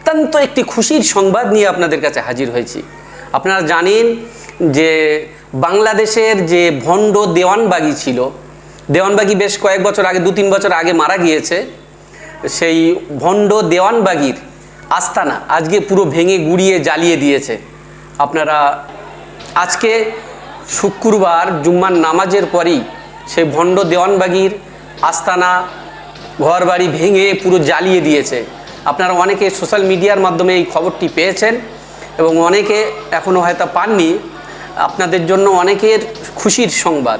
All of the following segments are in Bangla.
অত্যন্ত একটি খুশির সংবাদ নিয়ে আপনাদের কাছে হাজির হয়েছি। আপনারা জানেন যে বাংলাদেশের যে ভণ্ড দেওয়ানবাগী ছিল, দেওয়ানবাগী বেশ কয়েক বছর আগে, 2-3 বছর আগে মারা গিয়েছে। সেই ভণ্ড দেওয়ানবাগীর আস্তানা আজকে পুরো ভেঙে গুড়িয়ে জ্বালিয়ে দিয়েছে। আপনারা আজকে শুক্রবার জুম্মার নামাজের পরই সেই ভণ্ড দেওয়ানবাগীর আস্তানা ঘরবাড়ি ভেঙে পুরো জ্বালিয়ে দিয়েছে। আপনারা অনেকে সোশ্যাল মিডিয়ার মাধ্যমে এই খবরটি পেয়েছেন এবং অনেকে এখনও হয়তো পাননি। আপনাদের জন্য অনেকের খুশির সংবাদ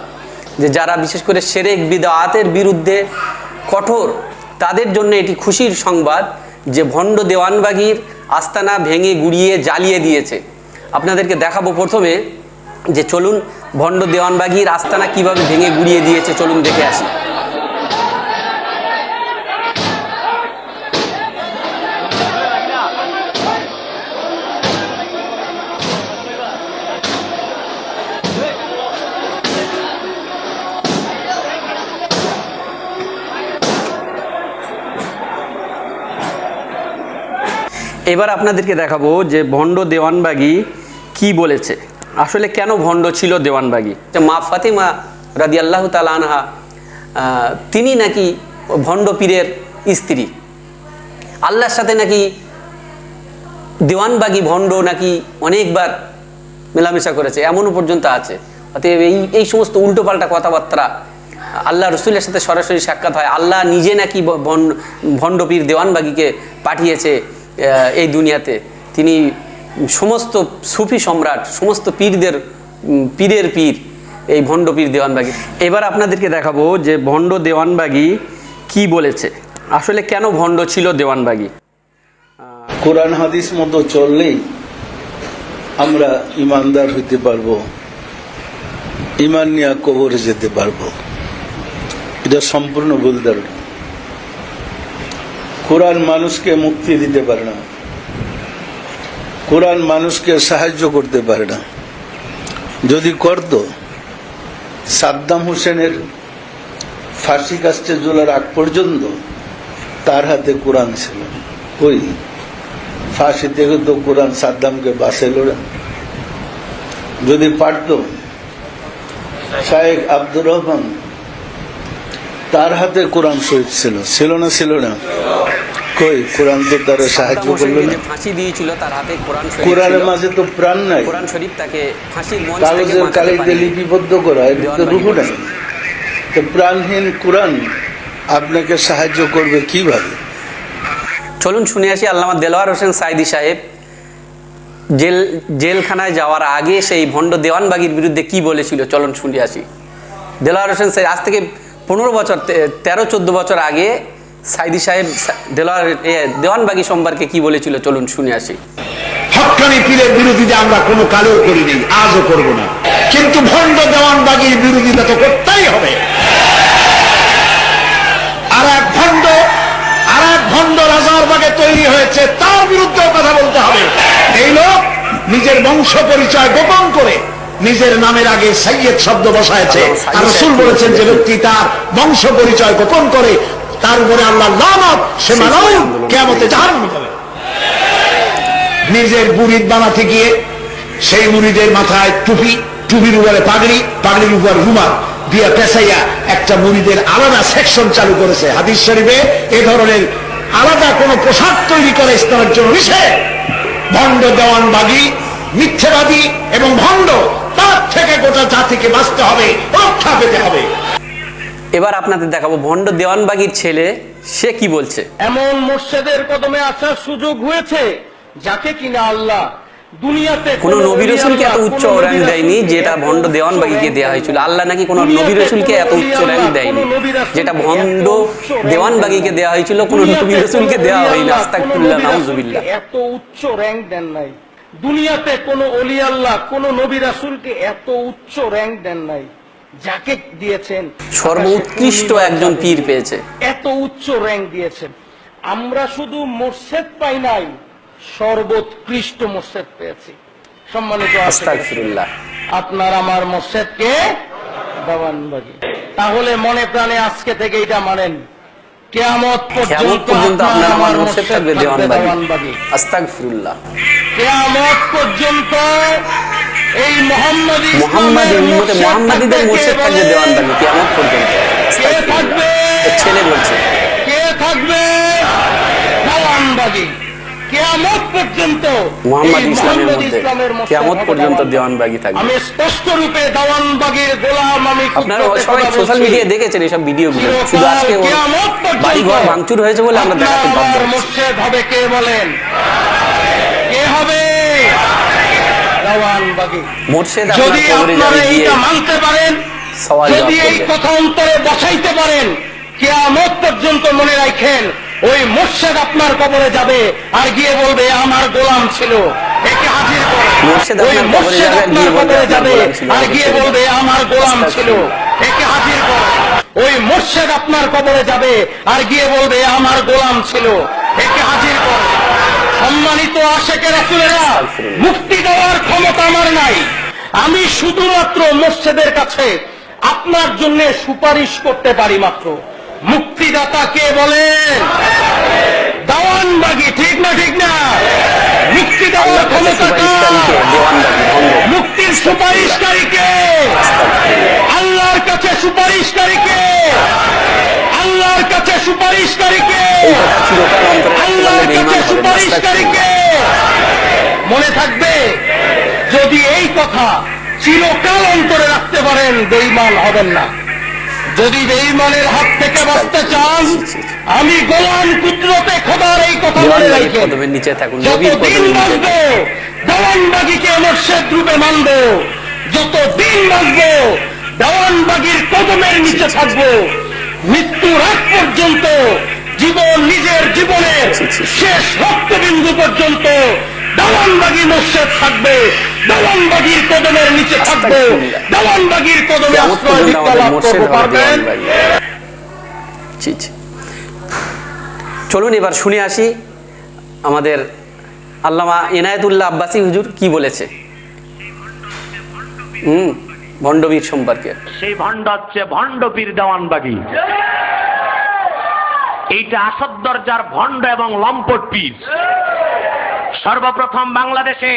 যে যারা বিশেষ করে শিরক বিদআতের বিরুদ্ধে কঠোর, তাদের জন্য এটি খুশির সংবাদ যে ভণ্ড দেওয়ানবাগীর আস্তানা ভেঙে গুড়িয়ে জ্বালিয়ে দিয়েছে। আপনাদেরকে দেখাবো প্রথমে যে চলুন ভণ্ড দেওয়ানবাগীর আস্তানা কিভাবে ভেঙে গুড়িয়ে দিয়েছে, চলুন দেখে আসি। এবার আপনাদেরকে দেখাবো যে ভণ্ড দেওয়ানবাগী কি বলেছে, আসলে কেন ভণ্ড ছিল দেওয়ানবাগী। মা ফাতেমা রাদিয়াল্লাহু তাআলা আনহা তিনি নাকি ভণ্ড পীরের স্ত্রী, আল্লাহর সাথে নাকি দেওয়ানবাগী ভণ্ড নাকি অনেকবার মেলামেশা করেছে, এমনও পর্যন্ত আছে। অতএব এই সমস্ত উল্টোপাল্টা কথাবার্তা, আল্লাহ রসুলের সাথে সরাসরি সাক্ষাৎ হয়, আল্লাহ নিজে নাকি ভণ্ড পীর দেওয়ানবাগীকে পাঠিয়েছে এই দুনিয়াতে, তিনি সমস্ত সুফি সম্রাট, সমস্ত পীরের পীর এই ভণ্ড পীর দেওয়ানবাগী। এবার আপনাদেরকে দেখাবো যে ভণ্ড দেওয়ানবাগী কি বলেছে, আসলে কেন ভণ্ড ছিল দেওয়ানবাগী। কোরআন হাদিস মতো চললেই আমরা ইমানদার হইতে পারবো, ইমান নিয়ে কবরে যেতে পারবো, এটা সম্পূর্ণ ভুল ধারণা। কোরআন মানুষকে মুক্তি দিতে পারে না, কোরআন মানুষকে সাহায্য করতে পারে না। যদি করত, সাদ্দাম হোসেনের ফাঁসি কাস্টে ঝোলার আগ পর্যন্ত তার হাতে কোরআন ছিল। ওই ফাঁসি থেকে তো কোরআন সাদ্দামকে বাঁচাইল না। যদি পারত, শায়েখ আব্দুর রহমান তার হাতে কোরআন শরীফ ছিল না? ছিল না? কই কোরআন তো তার সাহায্য করলো না। ফাঁসি দিয়েছিল তার হাতে কোরআন শরীফ, কোরআনের মাঝে তো প্রাণ নাই, কোরআন শরীফ তাকে ফাঁসির মঞ্চ থেকে কাগজের কালিতে লিপিবদ্ধ করা, এর তো রূহ নাই। তো প্রাণহীন কোরআন আপনাকে সাহায্য করবে কিভাবে? চলুন শুনে আসি আল্লামা দেলোয়ার হোসেন সাইদি সাহেব জেলখানায় যাওয়ার আগে সেই ভণ্ড দেওয়ানবাগীর বিরুদ্ধে কি বলেছিল। চলুন শুনে আসি। দেলোয়ার হোসেন সাইদ আজ থেকে 15 বছর, 13-14 বছর আগে সাইদি সাহেব দেওয়ানবাগী সম্পর্কে কি বলেছিল, চলুন শুনে আসি। হক্কানি পীরের বিরোধিতা আমরা কোনো কালেও করিনি, আজও করব না, কিন্তু ভণ্ড দেওয়ানবাগীর বিরোধিতা তো করতেই হবে। আর এক ভণ্ড রাজারবাগে তৈরি হয়েছে, তার বিরুদ্ধেও কথা বলতে হবে। এই লোক নিজের বংশ পরিচয় গোপন করে নিজের নামের আগে সাইয়েদ শব্দ বসায়ছে। আর রাসূল বলেছেন যে ব্যক্তি তার বংশ পরিচয় গোপন করে তার উপরে আল্লাহ লানত, সে মানব কিয়ামতে জাহান্নামে যাবে। নিজের মুরিদ বানাতে গিয়ে সেই মুরিদের মাথায় টুপি, টুপির উপরে পাগড়ি, পাগড়ির উপর রুমাল দিয়া পেঁচাইয়া একটা মুরিদের আলাদা সেকশন চালু করেছে। হাদিস শরীফে এ ধরনের আলাদা কোন পোশাক তৈরি করে ইসলামের জন্য নিষেধ। ভণ্ড দেওয়ানবাগী, মিথ্যাবাদী এবং ভণ্ড, তার থেকে গোটা জাতিকে বাঁচতে হবে, রক্ষা পেতে হবে। এবার আপনাদের দেখাবো ভণ্ড দেওয়ানবাগীর ছেলে সে কি বলছে। এমন মুর্শিদের কদমে আসার সুযোগ হয়েছে যাকে কিনা আল্লাহ দুনিয়াতে কোন নবী রাসূলকে এত উচ্চ র্যাঙ্ক দেয়নি যেটা ভণ্ড দেওয়ানবাগীকে দেওয়া হয়েছিল। আল্লাহ নাকি কোন নবী রাসূলকে এত উচ্চ র্যাঙ্ক দেয়নি যেটা ভণ্ড দেওয়ানবাগীকে দেওয়া হয়েছিল, কোন নবী রাসূলকে দেওয়া হয়নি। আস্তাগফিরুল্লাহ, নাউযুবিল্লাহ। এত উচ্চ র্যাঙ্ক দেন নাই দুনিয়াতে, কোন ওলি আল্লাহ, কোন নবী রাসূলকে এত উচ্চ র্যাঙ্ক দেন নাই যাকে দিয়েছেন। সর্বোৎকৃষ্ট একজন পীর পেয়েছে, এত উচ্চ র্যাঙ্ক দিয়েছেন। আমরা শুধু মুর্শিদ পাই নাই, সর্বোৎকৃষ্ট মুর্শিদ পেয়েছি। সম্মানিত আস্তাগফিরুল্লাহ, আপনার আমার মুর্শিদকে দেওয়ানবাগী। তাহলে মনে প্রাণে আজকে থেকে এটা মানেন, কিয়ামত কিয়ামত পর্যন্ত আপনার আমার মুর্শিদ থাকবে দেওয়ানবাগী। দেওয়ানবাগী। আস্তাগফিরুল্লাহ। কিয়ামত পর্যন্ত এই মুহাম্মদী মুহাম্মাদি ইসলামের উম্মতে মুর্শিদ মুহাম্মাদিদের থাকবে মুর্শিদ কে থাকবে বলেন? দেওয়ানবাগী কিয়ামত পর্যন্ত। কে আস্তাগফিরুল্লাহ। থাকবে? এর ছেলে বলছে। কে থাকবে? দেওয়ানবাগী। কিয়ামত পর্যন্ত মুহাম্মাদ এই ইসলামের মুহাম্মদী মধ্যে ইসলামের মুর্শিদ কিয়ামত হবে পর্যন্ত দেওয়ানবাগী। দেওয়ানবাগী থাকবে। আমি স্পষ্ট রূপে দেওয়ানবাগীর গোলাম, আমি আপনারা কুদরতে সবাই কথা সোশ্যাল বলছি। মিডিয়ায় দেখেছেন এইসব ভিডিওগুলো, চিরকাল শুধু আজকে ওর কিয়ামত পর্যন্ত বাড়িঘর ভাঙচুর হয়েছে বলে আমরা দেখাতে বাধ্য আপনার হচ্ছি। মুর্শিদ হবে কে বলেন? কে হবে? দেওয়ানবাগী। মুর্শিদ যদি আপনার কবরে আপনারা যাবে গিয়ে এইটা মানতে পারেন, সওয়াল জবাব যদি এই করবে। কথা অন্তরে বসাইতে পারেন, কিয়ামত পর্যন্ত মনে রাখেন ওই মুর্শিদ আপনার কবরে যাবে আর গিয়ে বলবে আমার গোলাম ছিল, একে হাজির করো। মুর্শিদ ওই আপনার কবরে মুর্শিদ যাবে, আপনার গিয়ে বলবে কবরে আপনার যাবে গোলাম ছিল, আর আমাকে গিয়ে ছেড়ে বলবে দাও। আমার গোলাম ছিল, আস্তাগফিরুল্লাহ। একে হাজির করো। ওই মুর্শিদ আপনার কবরে যাবে আর গিয়ে বলবে আমার গোলাম ছিল, একে হাজির করো। সম্মানিত আশেকের রাসূলেরা, আস্তাগফিরুল্লাহ। মুক্তি দেওয়ার ক্ষমতা আমার নাই। আমি শুধুমাত্র মুর্শিদের কাছে আপনার জন্য সুপারিশ করতে পারি মাত্র। মুক্তিদাতা কে বলেন? দেওয়ানবাগী। ঠিক না? ঠিক না? মুক্তি দেওয়ার আল্লাহর কাছে ক্ষমতা সুপারিশকারীকে কার? দেওয়ানবাগী ভণ্ড। মুক্তির সুপারিশকারীকে? আল্লাহর কাছে সুপারিশকারীকে? আল্লাহর কাছে সুপারিশকারীকে? এই কথা চিরকাল অন্তরে রাখতে আল্লাহর পারলে কাছে বেঈমান হবেন। সুপারিশকারীকে? মনে থাকবে, যদি এই কথা চিরকাল অন্তরে রাখতে পারেন বেঈমান হবেন না। যদি বেঈমানের হাত থেকে বাঁচতে চান, আমি গোলাম কুদরতে খোদার এই কথা মনে দেওয়ানবাগীর রাখেন। কদমের নিচে থাকুন, নবীর যতদিন কদমের নিচে বাঁচব থাকুন। দেওয়ানবাগীকে মুর্শিদ রূপে মানব, যতদিন বাঁচব দেওয়ানবাগীর কদমের নিচে থাকব। মৃত্যুর আগ পর্যন্ত, জীবন নিজের জীবনের শেষ রক্তবিন্দু পর্যন্ত দেওয়ানবাগী মুর্শিদ থাকবে, দেওয়ানবাগীর কদমের নিচে থাকবে, দেওয়ানবাগীর কদমে কিয়ামত আশ্রয় পর্যন্ত ভিক্ষা আমাদের লাভ মুর্শিদ করবো। হবে পারবেন? দেওয়ানবাগী। জি জি। চলুন এবার শুনে আসি আমাদের আল্লামা এনায়েতুল্লাহ আব্বাসী হুজুর কি বলেছে ভণ্ডবীর সম্পর্কে। সেই ভণ্ড হচ্ছে ভণ্ড পীর দেওয়ানবাগী। এইটা আসদ দরজার ভণ্ড এবং লম্পট পীর। সর্বপ্রথম বাংলাদেশে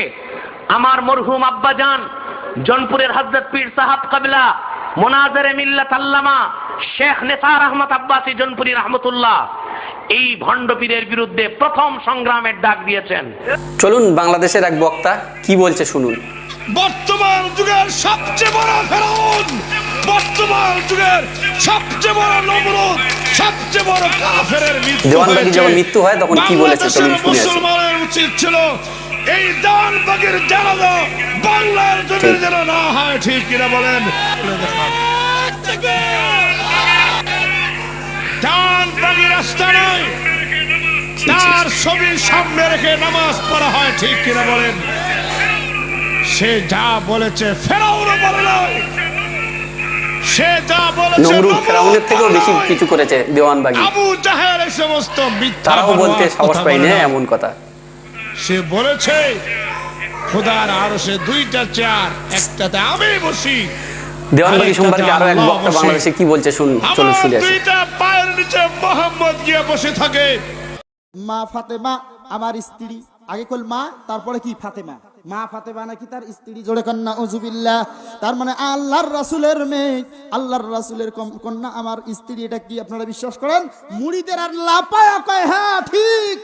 আমার মরহুম আব্বাজান জনপুরের হযরত পীর সাহাব কাবিলা মোনাজারে মিল্লাত আল্লামা শেখ নেসার আহমদ আব্বাসী জনপুরি রহমতুল্লাহ এই ভণ্ড পীরের বিরুদ্ধে প্রথম সংগ্রামের ডাক দিয়েছেন। চলুন বাংলাদেশের এক বক্তা কি বলছে শুনুন। বর্তমান যুগের সবচেয়ে বড় ফেরাউন, বর্তমান যুগের সবচেয়ে বড় নমরুদ, সবচেয়ে বড় কাফেরের মৃত্যু দেওয়ানবাগীর যখন মৃত্যু হয় তখন কি বলেছে চলুন শুনে আসি। মুসলমানের উচিত ছিল এই দেওয়ানবাগীর জানাজা বাংলার জমির যেন না হয়। ঠিক কিনা বলেন? দেওয়ানবাগী রাস্তা নয়, তার ছবি সামনে রেখে নামাজ পড়া হয়। ঠিক কিনা বলেন? সে যা বলেছে ফেরাউনও বলে নয়, সে যা বলেছে নমরুদ ফেরাউনের থেকেও বেশি কিছু করেছে দেওয়ানবাগী, আবু জাহেল এই সমস্ত মিথ্যা তারাও বলতে বানোয়াট সাহস কথা পায় বলে না না। এমন কথা। সে বলেছে খোদার আরশে দুইটা চেয়ার, একটাতে আমি বসি, দেওয়ানবাগী সম্পর্কে আরো এক বক্তা বাংলাদেশে কি বলছে শুনুন, চলুন আমার শুনে আসি। দুইটা পায়ের নিচে মোহাম্মদ গিয়ে বসে থাকে। মা ফাতেমা আমার স্ত্রী, আগে কল মা তারপরে কি ফাতেমা, মা ফাতেমা নাকি তার স্ত্রী, জোরে কন্যা উজুবিল্লাহ। তার মানে আল্লাহর রাসূলের মেয়ে, আল্লাহর রাসূলের কন্যা আমার স্ত্রী, এটা কি আপনারা বিশ্বাস করেন? মুড়িদের আর লাপায়া কয় হ্যাঁ ঠিক,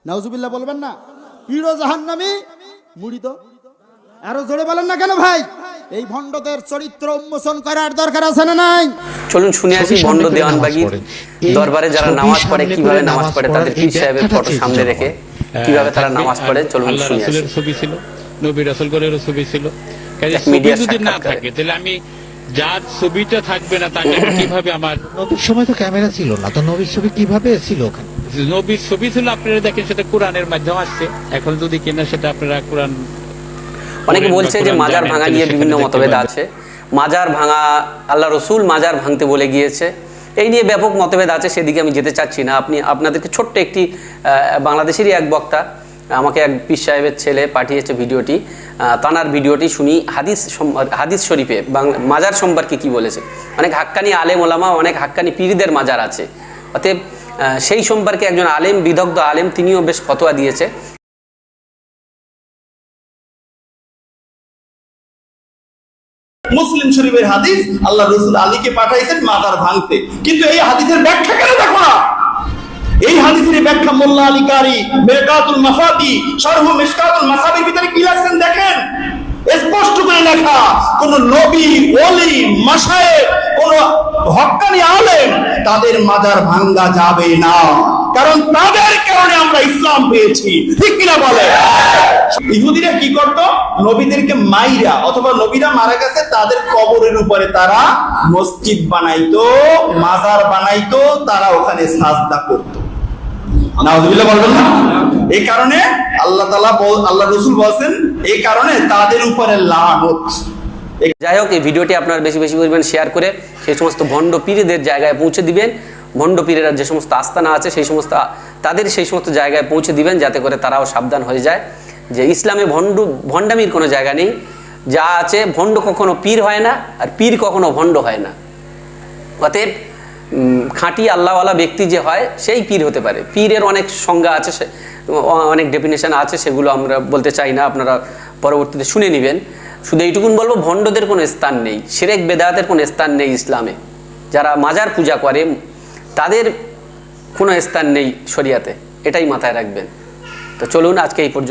নাউজুবিল্লাহ বলবেন না? পীর জাহান্নামী মুড়ি তো আরো জোরে বলেন না কেন ভাই? এই ভণ্ডদের চরিত্র উন্মোচন করার দরকার আছে না নাই? চলুন শুনে আসি ভণ্ড দেওয়ানবাগীর দরবারে যারা নামাজ পড়ে কিভাবে নামাজ পড়ে, তাদের পীর সাহেবের ফটো সামনে রেখে কিভাবে তারা নামাজ পড়ে, চলুন আল্লাহ শুনে আসি। রাসূলের ছবি ছিল, নবী রাসূলগণেরও ছবি ছিল। কাজে এক ছবি মিডিয়ার যদি না সাক্ষাৎকারে। থাকে তাহলে আমি যার ছবিটা থাকবে না তাকে আমি কিভাবে আমার নবীর সময় তো ক্যামেরা ছিল না, তো নবীর ছবি কিভাবে ছিল ওখানে? নবীর ছবি ছিল আপনারা দেখেন, সেটা কোরআনের মাধ্যমে আসছে। এখন যদি কিনা সেটা আপনারা কোরআন অনেকে বলছে যে মাজার ভাঙা নিয়ে বিভিন্ন মতভেদ আছে। মাজার ভাঙা, আল্লাহ রসুল মাজার ভাঙতে বলে গিয়েছে, এই নিয়ে ব্যাপক মতভেদ আছে, সেদিকে আমি যেতে চাচ্ছি না। আপনাদেরকে ছোট্ট একটি বাংলাদেশেরই এক বক্তা, আমাকে এক পীর সাহেবের ছেলে পাঠিয়েছে ভিডিওটি, তানার ভিডিওটি শুনি হাদিস শরীফে মাজার সম্পর্কে কি বলেছে। অনেক হাক্কানি আলেম ওলামা, অনেক হাক্কানি পীরদের মাজার আছে, অতএব সেই সম্পর্কে একজন আলেম, বিদগ্ধ আলেম, তিনিও বেশ ফতোয়া দিয়েছে। মুসলিম শরীফের হাদিস, আল্লাহ রসুল আলীকে পাঠাইছেন মাজার ভাঙতে, কিন্তু এই হাদিসের ব্যাখ্যা কেন দেখো না? এই হাদিসের ব্যাখ্যা মোল্লা আলী কারি মিরকাতুল মাফাতি শরহ মিশকাতুল মাসাবির ভিতরে কি লিখছেন দেখেন, স্পষ্ট করে লেখা, কোন নবী, ওলি, মাশায়েখ, কোন হক্কানি আলেম তাদের মাজার ভাঙা যাবে না, কারণ তাদের কারণে আমরা ইসলাম পেয়েছি, ঠিক কিনা বলে? ইহুদিরা কি করত? নবীদেরকে মাইরা অথবা নবীরা মারা গেছে তাদের কবরের উপরে তারা মসজিদ বানাইতো, মাজার বানাইতো, তারা ওখানে সাজদা করতো। নাউযুবিল্লাহ বলবেন না? এই কারণে আল্লাহ রাসূল বলেন, এই কারণে তাদের উপরে লানত। যাই হোক, এই ভিডিওটি আপনারা বেশি বেশি পরিমাণ শেয়ার করে সেই সমস্ত ভণ্ড পীরদের জায়গায় পৌঁছে দিবেন। ভণ্ড পীরেরা যে সমস্ত আস্তানা আছে সেই সমস্ত জায়গায় পৌঁছে দিবেন, যাতে করে তারাও সাবধান হয়ে যায় যে ইসলামে ভণ্ডামির কোনো জায়গা নেই। যা আছে, ভণ্ড কখনো পীর হয় না, আর পীর কখনো ভণ্ড হয় না। অতএব খাঁটি আল্লাহওয়ালা ব্যক্তি যে হয় সেই পীর হতে পারে। পীরের অনেক সংজ্ঞা আছে, অনেক ডেফিনেশন আছে, সেগুলো আমরা বলতে চাই না, আপনারা পরবর্তীতে শুনে নেবেন। শুধু এইটুকুন বলবো, ভণ্ডদের কোনো স্থান নেই, শিরক বেদাতের কোনো স্থান নেই ইসলামে। যারা মাজার পূজা করে তাদের কোনো স্থান নেই শরিয়াতে, এটাই মাথায় রাখবেন। তো চলুন আজকে এই পর্যন্ত।